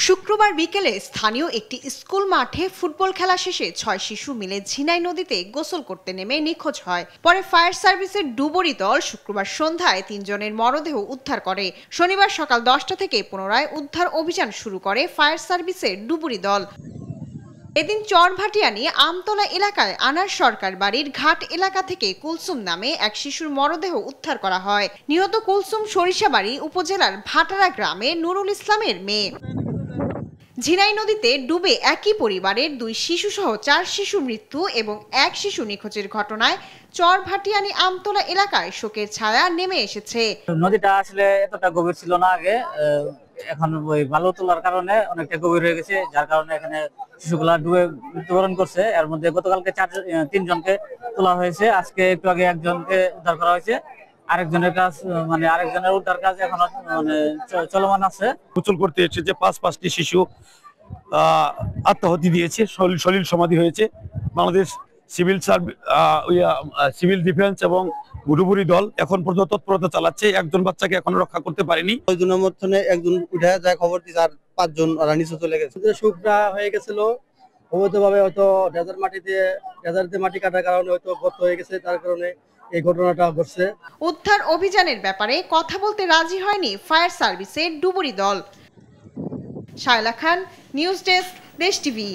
শুক্রবার বিকেলে স্থানীয় একটি স্কুল মাঠে ফুটবল খেলা শেষে ৬ শিশু মিলে ঝিনাই নদীতে গোসল করতে নেমে নিখোঁজ হয়। পরে ফায়ার সার্ভিসের ডুবুরি দল শুক্রবার সন্ধ্যায় ৩ জনের মরদেহ উদ্ধার করে। শনিবার সকাল ১০টা থেকে পুনরায় উদ্ধার অভিযান শুরু করে ফায়ার সার্ভিসের ডুবুরি দল। এদিন চরভাটিয়ানি আমতলা এলাকায় আনার সরকার বাড়ির ঘাট এলাকা থেকে কুলসুম নামে এক শিশুর মরদেহ উদ্ধার করা হয়। নিহত কুলসুম সরিষাবাড়ি উপজেলার ভাটারা গ্রামে নুরুল ইসলামের মেয়ে। ঝিনাই নদীতে ডুবে একই পরিবারের ২ শিশুসহ ৪ শিশু মৃত্যু এবং ১ শিশু নিখোঁজের ঘটনায় চরভাটিয়ানি আমতলা এলাকায় শোকের ছায়া নেমে এসেছে। নদীটা আসলে এতটা গভীর ছিল না আগে, এখন ওই বালু তোলার কারণে অনেকটা গভীর হয়ে গেছে, যার কারণে এখানে শিশুগুলা ডুবে মৃত্যুবরণ করছে। এর মধ্যে গতকালকে ৩ জনকে তোলা হয়েছে, আজকে একটু আগে একজনকে উদ্ধার করা হয়েছে। আরেকজনের উদ্ধার কাজ এখনো চলমান আছে। গোসল করতে এসে যে ৫টি শিশু আত্মাহুতি দিয়েছে, সলিল সমাধি হয়েছে। বাংলাদেশ সিভিল ডিফেন্স এবং ডুবুরি দল এখন পর্যন্ত তৎপরতা চালাচ্ছে। একজন বাচ্চাকে এখনো রক্ষা করতে পারেনি। ওইজনের মধ্যে একজন উঠে যায়, খবর দিচ্ছে, আর ৫ জন ওরা নিচে চলে গেছে। শুকনা হয়ে গেছিল, অবৈধভাবে হয়তো ডেজার্ট দিয়ে মাটি কাটার কারণে হয়তো গর্ত হয়ে গেছে, তার কারণে এই ঘটনাটা ঘটছে। উদ্ধার অভিযানের ব্যাপারে কথা বলতে রাজি হয়নি ফায়ার সার্ভিসের ডুবুরি দল। শায়লা খান, নিউজ ডেস্ক, দেশ টিভি।